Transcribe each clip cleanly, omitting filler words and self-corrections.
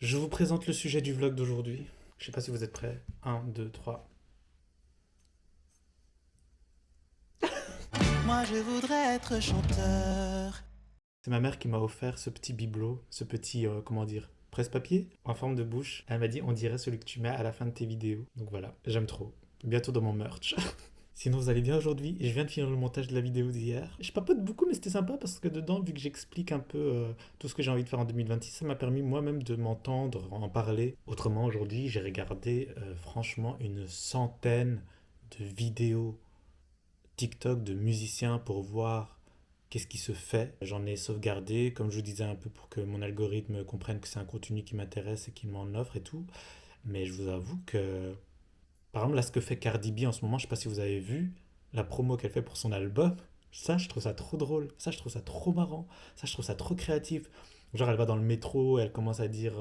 Je vous présente le sujet du vlog d'aujourd'hui. Je sais pas si vous êtes prêts. Un, 2, 3. Moi je voudrais être chanteur. C'est ma mère qui m'a offert ce petit bibelot, ce petit, comment dire, presse-papier en forme de bouche. Elle m'a dit, on dirait celui que tu mets à la fin de tes vidéos. Donc voilà, j'aime trop. Bientôt dans mon merch. Sinon, vous allez bien aujourd'hui? Je viens de finir le montage de la vidéo d'hier. Je papote beaucoup, mais c'était sympa parce que dedans, vu que j'explique un peu tout ce que j'ai envie de faire en 2026, ça m'a permis moi-même de m'entendre, en parler. Autrement, aujourd'hui, j'ai regardé franchement une centaine de vidéos TikTok de musiciens pour voir qu'est-ce qui se fait. J'en ai sauvegardé, comme je vous disais un peu pour que mon algorithme comprenne que c'est un contenu qui m'intéresse et qu'il m'en offre et tout. Mais je vous avoue que, par exemple, là, ce que fait Cardi B en ce moment, je sais pas si vous avez vu la promo qu'elle fait pour son album. Ça, je trouve ça trop drôle. Ça, je trouve ça trop marrant. Ça, je trouve ça trop créatif. Genre, elle va dans le métro, elle commence à dire.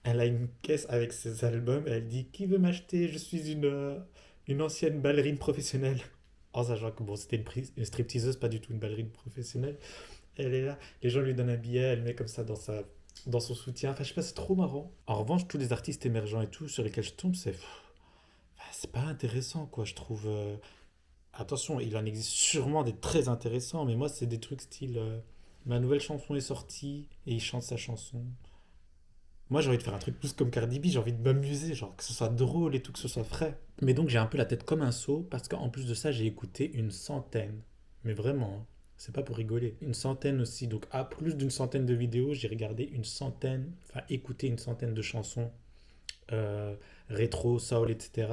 Elle a une caisse avec ses albums et elle dit qui veut m'acheter? Je suis une ancienne ballerine professionnelle. En sachant que bon, c'était une stripteaseuse, pas du tout une ballerine professionnelle. Elle est là, les gens lui donnent un billet, elle met comme ça dans son soutien. Enfin, je sais pas, c'est trop marrant. En revanche, tous les artistes émergents et tout sur lesquels je tombe, c'est pas intéressant, quoi, je trouve. Attention, il en existe sûrement des très intéressants, mais moi, c'est des trucs style ma nouvelle chanson est sortie et il chante sa chanson. Moi, j'ai envie de faire un truc plus comme Cardi B, j'ai envie de m'amuser, genre que ce soit drôle et tout, que ce soit frais. Mais donc, j'ai un peu la tête comme un seau, parce qu'en plus de ça, j'ai écouté une centaine. Mais vraiment, hein, c'est pas pour rigoler. Une centaine aussi. Donc, à plus d'une centaine de vidéos, j'ai regardé une centaine, enfin, écouté une centaine de chansons euh, rétro, soul, etc.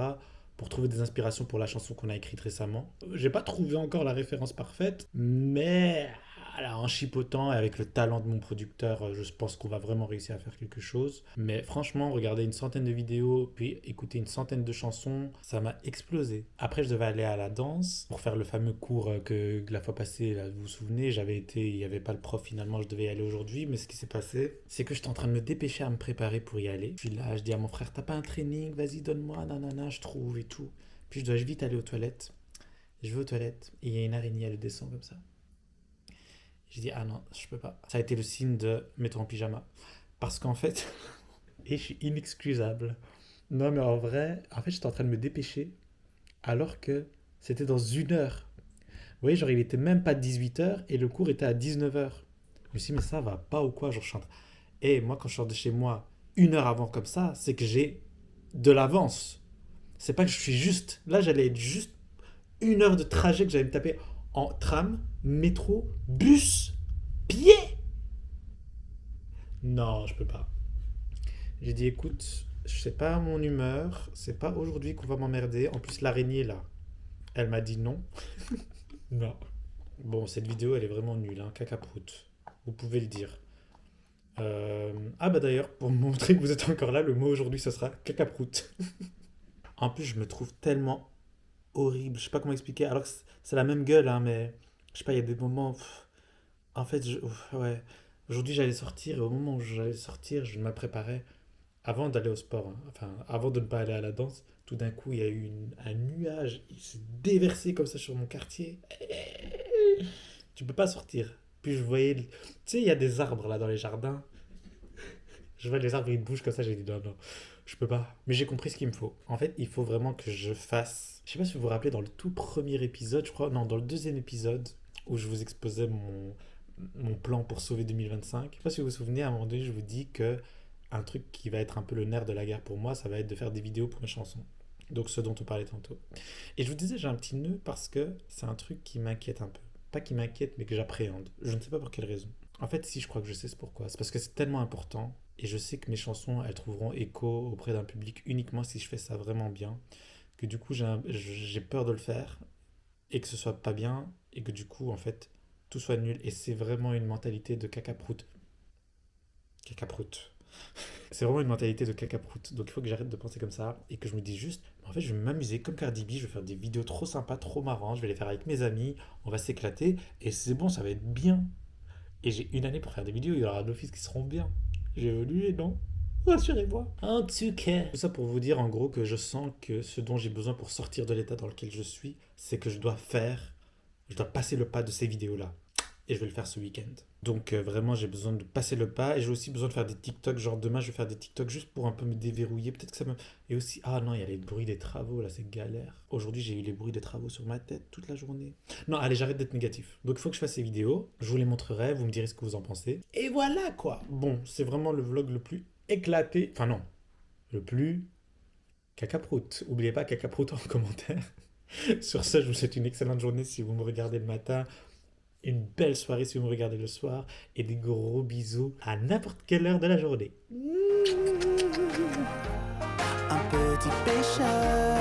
pour trouver des inspirations pour la chanson qu'on a écrite récemment. J'ai pas trouvé encore la référence parfaite, mais voilà, en chipotant et avec le talent de mon producteur, je pense qu'on va vraiment réussir à faire quelque chose. Mais franchement, regarder une centaine de vidéos, puis écouter une centaine de chansons, ça m'a explosé. Après, je devais aller à la danse pour faire le fameux cours que la fois passée, là, vous vous souvenez, j'avais été, il n'y avait pas le prof finalement, je devais y aller aujourd'hui, mais ce qui s'est passé, c'est que j'étais en train de me dépêcher à me préparer pour y aller. Puis là, je dis à mon frère, t'as pas un training? Vas-y, donne-moi, nanana, je trouve et tout. Puis je dois vite aller aux toilettes. Je vais aux toilettes et il y a une araignée, elle descend comme ça. J'ai dit, ah non, je peux pas. Ça a été le signe de mets-toi en pyjama. Parce qu'en fait, et je suis inexcusable. Non, mais en fait, j'étais en train de me dépêcher alors que c'était dans une heure. Vous voyez, genre, il était même pas 18 heures et le cours était à 19 heures. Je me suis dit, mais ça va pas ou quoi? Genre, je suis en train- Et moi, quand je sors de chez moi une heure avant comme ça, c'est que j'ai de l'avance. C'est pas que je suis juste. Là, j'allais être juste une heure de trajet que j'allais me taper en tram, métro, bus, pied. Non, je peux pas. J'ai dit, écoute, je sais pas mon humeur, c'est pas aujourd'hui qu'on va m'emmerder. En plus, l'araignée là, elle m'a dit non. Non. Bon, cette vidéo, elle est vraiment nulle, hein, cacaproute. Vous pouvez le dire. Ah bah d'ailleurs, pour montrer que vous êtes encore là, le mot aujourd'hui, ce sera cacaproute. En plus, je me trouve tellement horrible, je sais pas comment expliquer, alors que c'est la même gueule, hein, mais je sais pas, il y a des moments, en fait, ouais, aujourd'hui j'allais sortir, et au moment où j'allais sortir, je me préparais, avant d'aller au sport, hein, enfin, avant de ne pas aller à la danse, tout d'un coup, il y a eu un nuage, il s'est déversé comme ça sur mon quartier. Tu peux pas sortir. Puis je voyais, tu sais, il y a des arbres là dans les jardins. Je vois les arbres, ils bougent comme ça, j'ai dit non, non, je peux pas. Mais j'ai compris ce qu'il me faut. En fait, il faut vraiment que je fasse. Je sais pas si vous vous rappelez, dans le tout premier épisode, je crois, non, dans le deuxième épisode, où je vous exposais mon plan pour sauver 2025. Je sais pas si vous vous souvenez, à un moment donné, je vous dis que un truc qui va être un peu le nerf de la guerre pour moi, ça va être de faire des vidéos pour mes chansons. Donc ce dont on parlait tantôt. Et je vous disais, j'ai un petit nœud parce que c'est un truc qui m'inquiète un peu. Pas qui m'inquiète, mais que j'appréhende. Je ne sais pas pour quelle raison. En fait, si je crois que je sais c'est pourquoi. C'est parce que c'est tellement important. Et je sais que mes chansons, elles trouveront écho auprès d'un public uniquement si je fais ça vraiment bien. Que du coup, j'ai peur de le faire et que ce soit pas bien et que du coup, en fait, tout soit nul. Et c'est vraiment une mentalité de cacaproute. Cacaproute. C'est vraiment une mentalité de cacaproute. Donc il faut que j'arrête de penser comme ça et que je me dise juste, en fait, je vais m'amuser comme Cardi B, je vais faire des vidéos trop sympas, trop marrantes, je vais les faire avec mes amis, on va s'éclater et c'est bon, ça va être bien. Et j'ai une année pour faire des vidéos, il y aura d'office qui seront bien. J'ai évolué, non? Rassurez-moi. En tout cas. Tout ça pour vous dire en gros que je sens que ce dont j'ai besoin pour sortir de l'état dans lequel je suis, c'est que je dois passer le pas de ces vidéos-là. et je vais le faire ce week-end. Donc vraiment, j'ai besoin de passer le pas et j'ai aussi besoin de faire des TikTok. Genre demain, je vais faire des TikTok juste pour un peu me déverrouiller. Peut-être que ça me... Et aussi, ah non, il y a les bruits des travaux, là, c'est galère. Aujourd'hui, j'ai eu les bruits des travaux sur ma tête toute la journée. Non, allez, j'arrête d'être négatif. Donc il faut que je fasse ces vidéos. Je vous les montrerai, vous me direz ce que vous en pensez. Et voilà quoi. Bon, c'est vraiment le vlog le plus éclaté. Enfin non, le plus cacaproute. N'oubliez pas cacaproute en commentaire. Sur ce, je vous souhaite une excellente journée si vous me regardez le matin, une belle soirée si vous me regardez le soir, et des gros bisous à n'importe quelle heure de la journée. Un petit pêcheur